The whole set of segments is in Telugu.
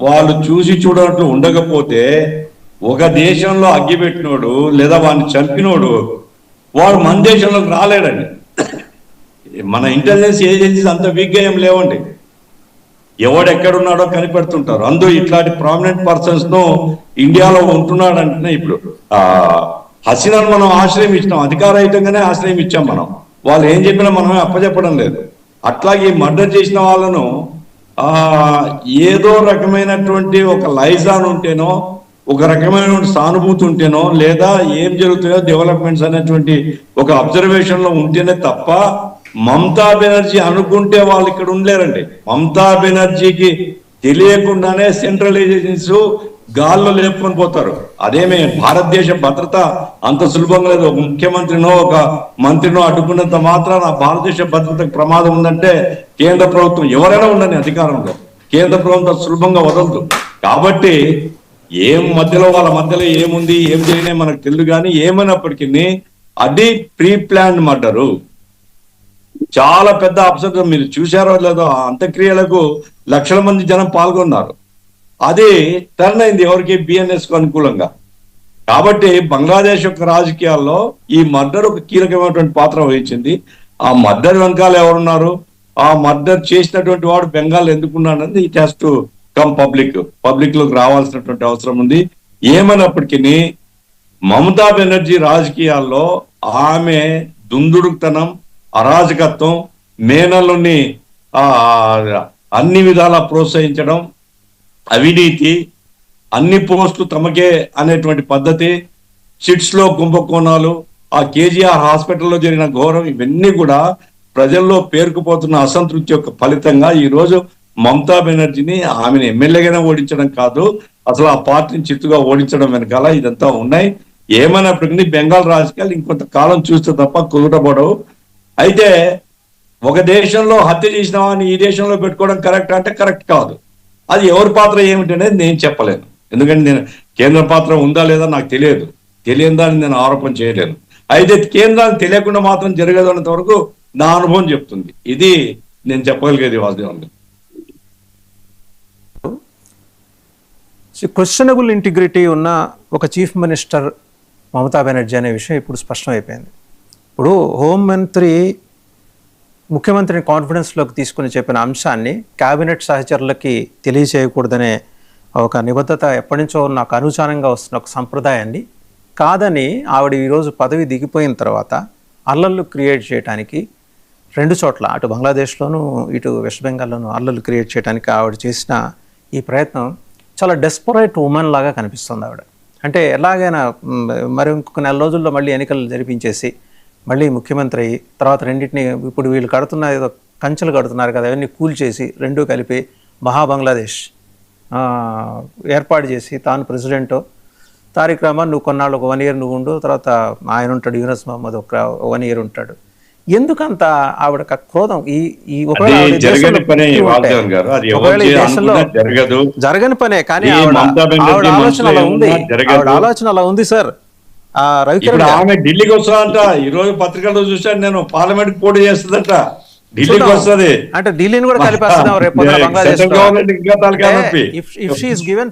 వాళ్ళు చూసి చూడనట్లు ఉండకపోతే ఒక దేశంలో అగ్గిపెట్టినోడు లేదా వాడిని చంపినోడు వాడు మన దేశంలోకి రాలేడండి. మన ఇంటెలిజెన్స్ ఏజెన్సీస్ అంత వీక్గా ఏం లేవండి. ఎవడెక్కడున్నాడో కనిపెడుతుంటారు. అందులో ఇట్లాంటి ప్రామినెంట్ పర్సన్స్ ను ఇండియాలో ఉంటున్నాడంటే ఇప్పుడు హసీనాను మనం ఆశ్రయం ఇచ్చినాం, అధికారయుతంగానే ఆశ్రయం ఇచ్చాం మనం. వాళ్ళు ఏం చెప్పినా మనమే అప్పచెప్పడం లేదు. అట్లాగే మర్డర్ చేసిన వాళ్ళను ఏదో రకమైనటువంటి ఒక లైజాన్ ఉంటేనో ఒక రకమైనటువంటి సానుభూతి ఉంటేనో లేదా ఏం జరుగుతాయో డెవలప్మెంట్స్ అనేటువంటి ఒక అబ్జర్వేషన్ లో ఉంటేనే తప్ప మమతా బెనర్జీ అనుకుంటే వాళ్ళు ఇక్కడ ఉండలేరండి. మమతా బెనర్జీకి తెలియకుండానే సెంట్రల్ ఏజెన్సీస్ గాల్లో లేపుకొని పోతారు. అదేమే భారతదేశ భద్రత అంత సులభంగా లేదు. ఒక ముఖ్యమంత్రినో ఒక మంత్రినో అడ్డుకున్నంత మాత్రాన భారతదేశ భద్రతకు ప్రమాదం ఉందంటే కేంద్ర ప్రభుత్వం ఎవరైనా ఉండని అధికారంలో కేంద్ర ప్రభుత్వం సులభంగా వదలదు. కాబట్టి మధ్యలో వాళ్ళ మధ్యలో ఏముంది ఏం జరిగినా మనకు తెలియదు. కానీ ఏమైనప్పటికీ అది ప్రీ ప్లాన్ మర్డరు. చాలా పెద్ద అప్సెట్. మీరు చూశారో లేదో అంత్యక్రియలకు లక్షల మంది జనం పాల్గొన్నారు. అది టర్న్ అయింది ఎవరికి? బిఎన్ఎస్ కు అనుకూలంగా. కాబట్టి బంగ్లాదేశ్ యొక్క రాజకీయాల్లో ఈ మర్డర్ ఒక కీలకమైనటువంటి పాత్ర వహించింది. ఆ మర్డర్ వెనకాల ఎవరున్నారు, ఆ మర్డర్ చేసినటువంటి వాడు బెంగాల్ ఎందుకున్నాడని it has to come public లోకి రావాల్సినటువంటి అవసరం ఉంది. ఏమైనప్పటికీ మమతా బెనర్జీ రాజకీయాల్లో ఆమె దుందుడుతనం, అరాజకత్వం, మేనల్ని అన్ని విధాలా ప్రోత్సహించడం, అవినీతి, అన్ని పోస్టులు తమకే అనేటువంటి పద్ధతి, చిట్స్ లో కుంభకోణాలు, ఆ కేజీఆర్ హాస్పిటల్లో జరిగిన ఘోరం, ఇవన్నీ కూడా ప్రజల్లో పేరుకుపోతున్న అసంతృప్తి యొక్క ఫలితంగా ఈ రోజు మమతా బెనర్జీని ఆమెను ఎమ్మెల్యేగానే ఓడించడం కాదు, అసలు ఆ పార్టీని చిత్తుగా ఓడించడం వెనకాల ఇదంతా ఉన్నాయి. ఏమైనప్పటికీ బెంగాల్ రాజకీయాలు ఇంకొంత కాలం చూస్తే తప్ప కుదుటపడవు. అయితే ఒక దేశంలో హత్య చేసిన వాడిని ఈ దేశంలో పెట్టుకోవడం కరెక్ట్ అంటే కరెక్ట్ కాదు. అది ఎవరి పాత్ర ఏమిటనేది నేను చెప్పలేను. ఎందుకంటే నేను కేంద్ర పాత్ర ఉందా లేదా నాకు తెలియదు. తెలియదని నేను ఆరోపణ చేయలేను. అయితే కేంద్రానికి తెలియకుండా మాత్రం జరగదు అన్నంత వరకు నా అనుభవం చెప్తుంది. ఇది నేను చెప్పగలిగేది వాస్తవంగా. క్వశ్చనబుల్ ఇంటిగ్రిటీ ఉన్న ఒక చీఫ్ మినిస్టర్ మమతా బెనర్జీ అనే విషయం ఇప్పుడు స్పష్టమైపోయింది. ఇప్పుడు హోంమంత్రి ముఖ్యమంత్రిని కాన్ఫిడెన్స్లోకి తీసుకుని చెప్పిన అంశాన్ని క్యాబినెట్ సహచరులకి తెలియచేయకూడదనే ఒక నిబద్ధత ఎప్పటి నుంచో నాకు అనుచారంగా వస్తున్న ఒక సంప్రదాయాన్ని కాదని ఆవిడ ఈరోజు పదవి దిగిపోయిన తర్వాత అల్లర్లు క్రియేట్ చేయడానికి రెండు చోట్ల అటు బంగ్లాదేశ్లోను ఇటు వెస్ట్ బెంగాల్లోనూ అల్లర్లు క్రియేట్ చేయడానికి ఆవిడ చేసిన ఈ ప్రయత్నం చాలా డెస్పరేట్ ఉమెన్ లాగా కనిపిస్తుంది ఆవిడ. అంటే ఎలాగైనా మరి ఇంకొక నెల రోజుల్లో మళ్ళీ ఎన్నికలు జరిపించేసి మళ్ళీ ముఖ్యమంత్రి అయ్యి తర్వాత రెండింటిని ఇప్పుడు వీళ్ళు కడుతున్న ఏదో కంచెలు కడుతున్నారు కదా అవన్నీ కూల్చేసి రెండూ కలిపి బంగ్లాదేశ్ ఏర్పాటు చేసి తాను ప్రెసిడెంటో తారిక్ రహమాన్ నువ్వు కొన్నాళ్ళు ఒక 1 year నువ్వు ఉండు, తర్వాత ఆయన ఉంటాడు, యూనస్ మహమ్మద్ ఒక 1 year ఉంటాడు. ఎందుకంత ఆవిడ క్రోధం? ఈ జరగని పనే, కానీ ఆవిడ ఆలోచన అలా ఉంది. ఆవిడ ఆలోచన అలా ఉంది సార్. ఆమె ఢిల్లీకి వస్తుందంట. ఈ రోజు పత్రికల్లో చూసాను నేను, పార్లమెంట్ పోటీ చేస్తుందట, ఢిల్లీకి వస్తుంది. అంటే ఢిల్లీని కూడా కలిపేస్తున్నాం రేపు బంగ్లాదేశ్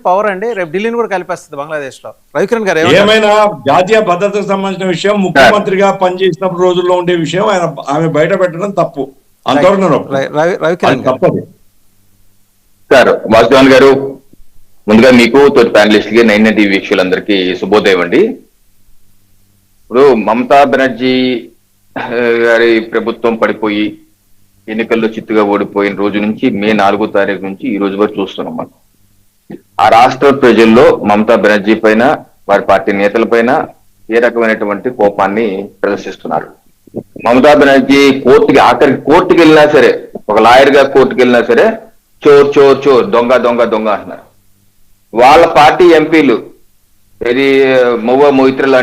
పవర్ అండి. రేపు ఢిల్లీని కూడా కలిపేస్తుంది బంగ్లాదేశ్ లో. రవికిరణ్ గారు ఏమైనా జాతీయ భద్రతకు సంబంధించిన విషయం, ముఖ్యమంత్రిగా పనిచేసినప్పుడు రోజుల్లో ఉండే విషయం ఆమె బయట పెట్టడం తప్పు. అంతవరకు రవికిరణ్ తప్పదు సార్. వాసుదేవన్ గారు, ముందుగా మీకు తోటి ప్యానలిస్ట్ కి 9 టీవీ వీక్షకులందరికీ శుభోదయం అండి. ఇప్పుడు మమతా బెనర్జీ గారి ప్రభుత్వం పడిపోయి ఎన్నికల్లో చిత్తుగా ఓడిపోయిన రోజు నుంచి మే 4వ తారీఖు నుంచి ఈ రోజు వరకు చూస్తున్నాం మనం. ఆ రాష్ట్ర ప్రజల్లో మమతా బెనర్జీ పైన, వారి పార్టీ నేతల పైన ఏ రకమైనటువంటి కోపాన్ని ప్రదర్శిస్తున్నారు. మమతా బెనర్జీ ఆఖరికి కోర్టుకి వెళ్ళినా సరే, ఒక లాయర్ గా కోర్టుకి వెళ్ళినా సరే చోర్ చోర్ చోర్, దొంగ దొంగ దొంగ అంటున్నారు. వాళ్ళ పార్టీ ఎంపీలు ఇది మొయిత్ర లాంటి